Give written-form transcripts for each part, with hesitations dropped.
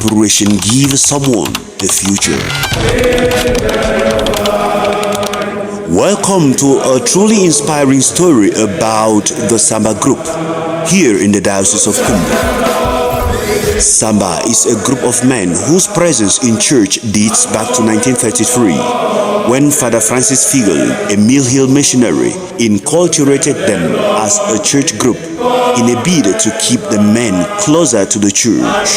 preparation gives someone a future. Welcome to a truly inspiring story about the Samba group here in the Diocese of Kumbo. Samba is a group of men whose presence in church dates back to 1933, when Father Francis Figk, a Mill Hill missionary, inculturated them as a church group in a bid to keep the men closer to the church.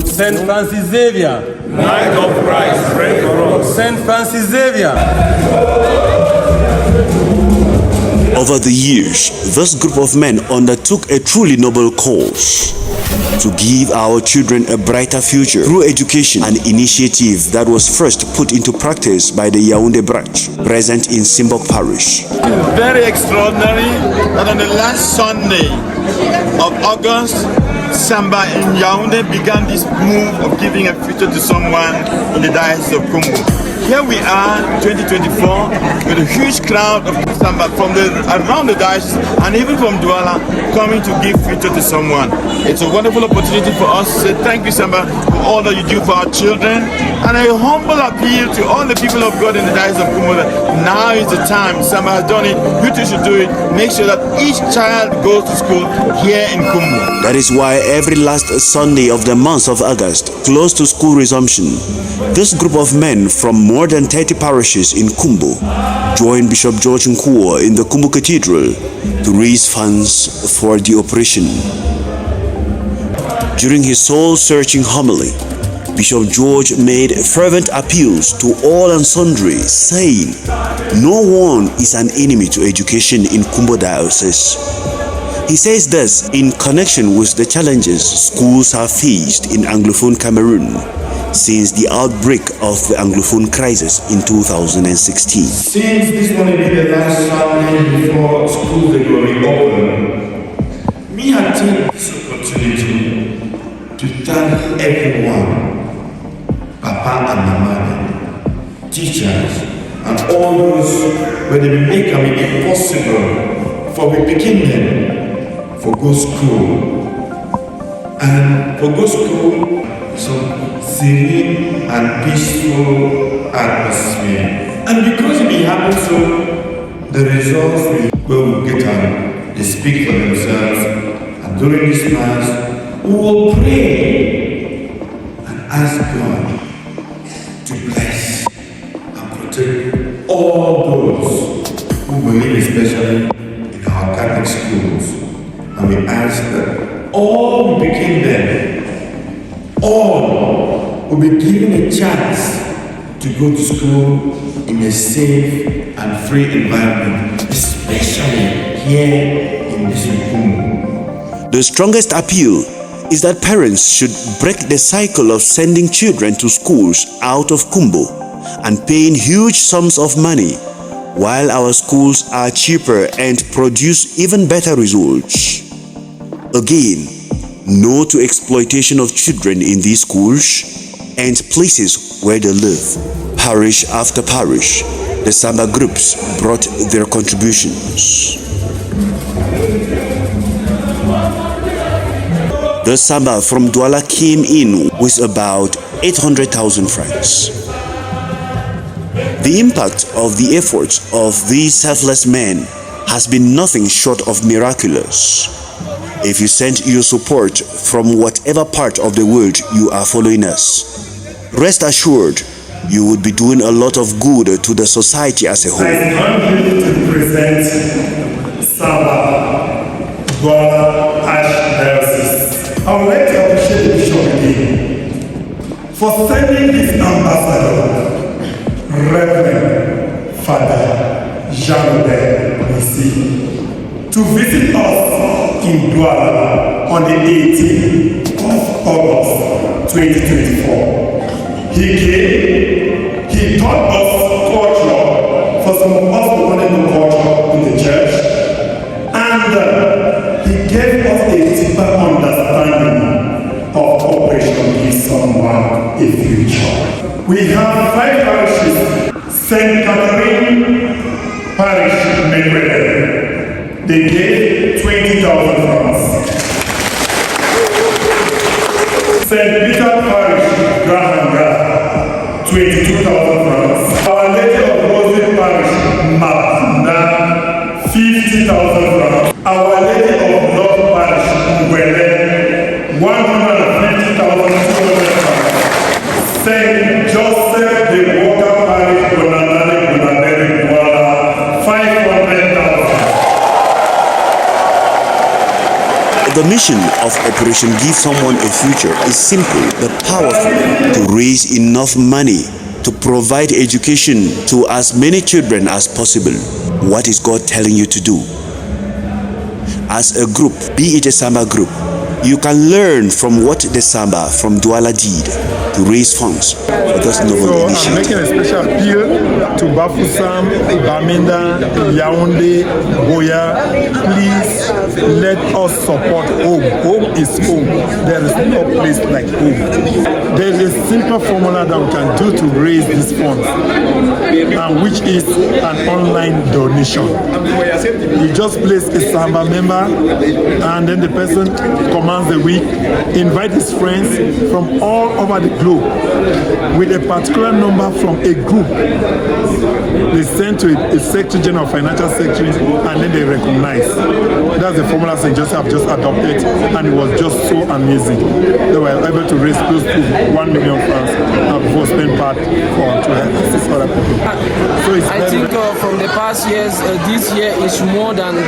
Saint Francis Xavier, Knight of Christ, pray for us. Saint Francis Xavier. Over the years, this group of men undertook a truly noble cause to give our children a brighter future through education, an initiative that was first put into practice by the Yaoundé branch, present in Simbock Parish. Very extraordinary that on the last Sunday of August, Samba in Yaoundé began this move of giving a future to someone in the Diocese of Kumbo. Here we are, 2024, with a huge crowd of Samba from around the diocese and even from Douala coming to give future to someone. It's a wonderful opportunity for us to say thank you, Samba, for all that you do for our children, and a humble appeal to all the people of God in the Diocese of Kumbo that now is the time. Samba has done it, you too should do it. Make sure that each child goes to school here in Kumbo. That is why every last Sunday of the month of August, close to school resumption, this group of men from more than 30 parishes in Kumbo joined Bishop George Nkuwa in the Kumbo Cathedral to raise funds for the operation. During his soul-searching homily, Bishop George made fervent appeals to all and sundry, saying, "No one is an enemy to education in Kumbo Diocese." He says this in connection with the challenges schools have faced in anglophone Cameroon since the outbreak of the anglophone crisis in 2016. Since this will be the last Sunday before schools are going open, me I take this opportunity to thank everyone, Papa and Mama, teachers, and all those where they make it possible for we begin them for good school. And for good school, so serene and peaceful atmosphere. And because it happens so, the results will get on. They speak for themselves. And during this Mass, we will pray and ask God to bless and protect all those who believe, especially in our Catholic schools. And we ask that all who became there, all will be given a chance to go to school in a safe and free environment, especially here in this Kumbo. The strongest appeal is that parents should break the cycle of sending children to schools out of Kumbo and paying huge sums of money, while our schools are cheaper and produce even better results. Again, no to exploitation of children in these schools and places where they live. Parish after parish, the Samba groups brought their contributions. The Samba from Douala came in with about 800,000 francs. The impact of the efforts of these selfless men has been nothing short of miraculous. If you send your support from whatever part of the world you are following us, rest assured you would be doing a lot of good to the society as a whole. I'm here to present Samba, Douala Archdiocese. I would like to appreciate the Bishop again for sending his ambassador, Reverend Father Yaoundé, to visit us in Douala on the 18th of August 2024. He came, he taught us culture for some of us who wanted to culture in the church, and he gave us a deeper understanding of operation give someone a future. We have 5 parishes: St. Cameroon Parish, They gave 20,000 francs. St. Peter Parish, Grahanga, 22,000 francs. Our Lady of Rosary Parish, Mapunda, 50,000 francs. Our Lady of Love Parish, Ngwele, 150,200 francs. St. Joseph de Walker Parish, Bonanale, Bonanale, Douala, 500,000. The mission of Operation Give Someone a Future is simple but powerful: to raise enough money to provide education to as many children as possible. What is God telling you to do? As a group, be it a Samba group, you can learn from what the Samba from Douala did to raise funds for this novel initiative. I'm making a special appeal to Bafoussam, Bamenda, Yaoundé, Boya. Please let us support home. Home is home. There is no place like home. There is a simple formula that we can do to raise these funds, and which is an online donation. You just place a Samba member, and then the person commands the week, invite his friends from all over the globe with a particular number from a group. They send to a Secretary General, Financial Secretary, and then they recognize. That's the formula St. Joseph just adopted, and it was just so amazing. They were able to raise close to 1 million francs before spend part to assist other people. So it's I think from the past years, this year is more than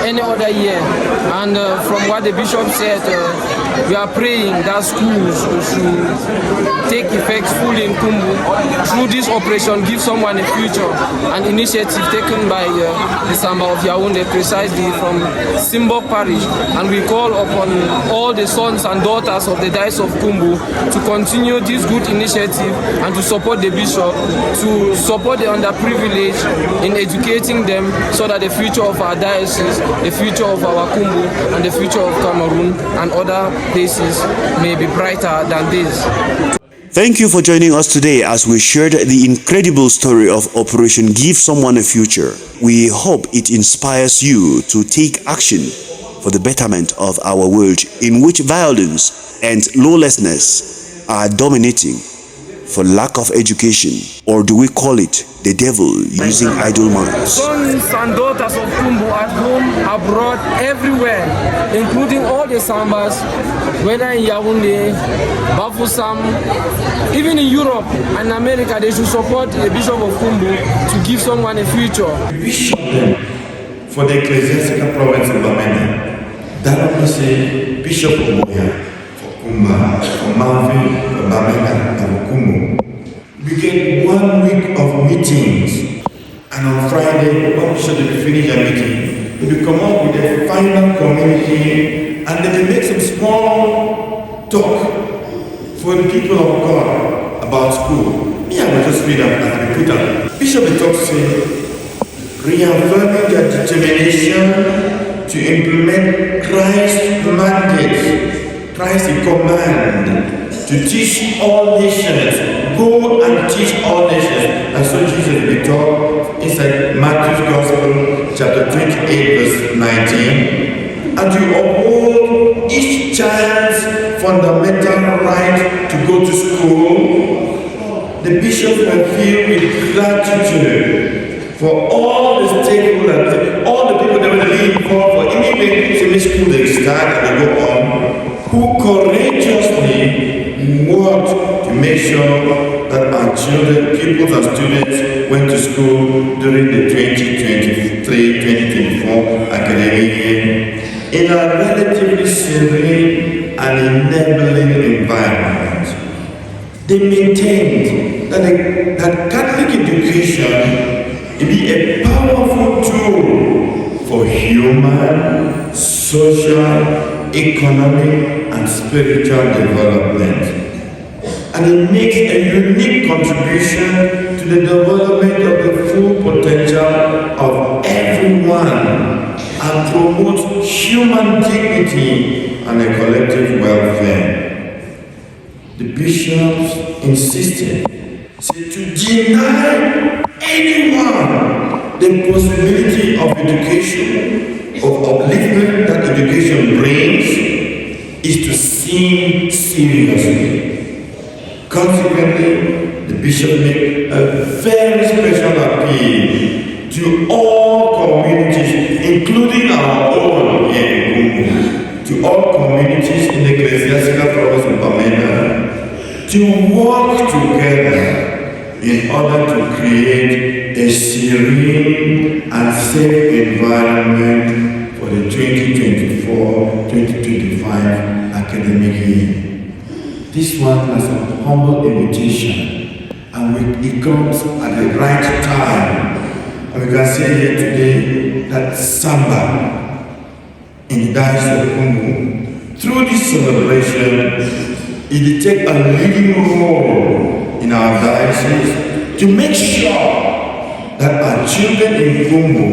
any other year. And from what the bishop said, we are praying that schools should take effect fully in Kumbo through this operation, Give Someone a Future, an initiative taken by the Samba of Yaoundé, precisely from Simbock Parish. And we call upon all the sons and daughters of the Diocese of Kumbo to continue this good initiative and to support the bishop, to support the underprivileged in educating them so that the future of our diocese, the future of our Kumbo, and the future of Cameroon and other places may be brighter than this. Thank you for joining us today as we shared the incredible story of Operation Give Someone a Future. We hope it inspires you to take action for the betterment of our world, in which violence and lawlessness are dominating for lack of education, or do we call it the devil using idle minds? Sons and daughters of Kumbo at home, abroad, everywhere, including all the Sambas, whether in Yaoundé, Bafoussam, even in Europe and America, they should support the Bishop of Kumbo to give someone a future. Bishop them for the ecclesiastical province of Bamenda. That will say Bishop of Boya for Kumba, for Malvi, for Bamenda, and for Kumbo. We get 1 week of meetings, and on Friday, one bishop will finish their meeting. We will come up with a final communique, and then we make some small talk for the people of God about school. Me, I will just read up as we put up. Bishop will talk saying, reaffirming their determination to implement Christ's mandate, Christ's command to teach all nations. Go and teach all nations. And so Jesus will talk inside Matthew's Gospel, chapter 28, verse 19. And to uphold each child's fundamental right to go to school. The bishop will feel with gratitude for all the stakeholders, all the people that will be involved for any semi school they start and they go on, who courageously work to make sure that our children, pupils and students went to school during the 2023-2024 academic year in a relatively serene and enabling environment. They maintained that Catholic education will be a powerful tool for human, social, economic, and spiritual development. And it makes a unique contribution to the development of the full potential of everyone and promotes human dignity and a collective welfare. The bishops insisted to deny anyone the possibility of education, of upliftment that education brings, is to sing seriously. Consequently, the bishop made a very special appeal to all communities, including our own here in Kumbo, to all communities in the ecclesiastical province of Bamenda, to work together in order to create a serene and safe environment for the 2024-2025 academic year. This one is a humble invitation, and it comes at the right time. And we can say here today that Samba in the Diocese of Kumbo, through this celebration, it will take a leading role in our diocese to make sure that our children in Kumbo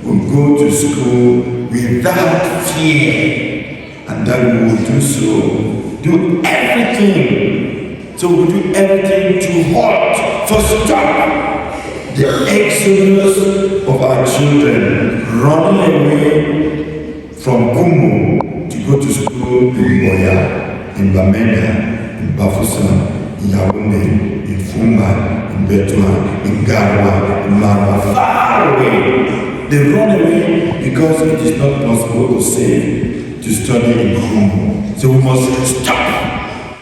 will go to school without fear, and that we will do so, do everything. So we'll do everything to halt, to stop the exodus of our children running away from Kumbo to go to school in Boya, in Bamenda, in Bafoussam, in Yaoundé, in Fumba, in Betua, in Garwa, in Marwa, far away. They run away because it is not possible to say to study in Kumbo. So we must stop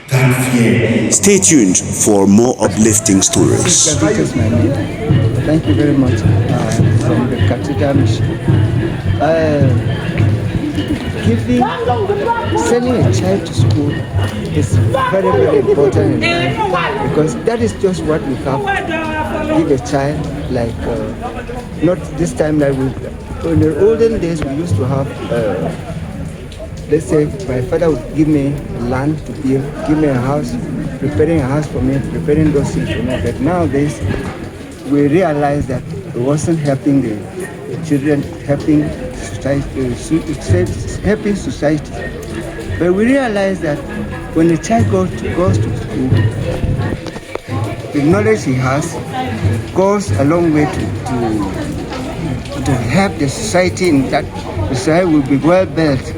that fear. Stay tuned for more uplifting stories. Thank you very much from the cathedral mission. Sending a child to school is very, very important in life, because that is just what we have. Give a child, like, not this time like in the olden days we used to have, let's say my father would give me land to build, give me a house, preparing a house for me, preparing those things for me. But nowadays we realize that it wasn't helping the children, helping society, helping society. But we realize that when the child goes to school, the knowledge he has goes a long way to help the society, in that the society will be well built.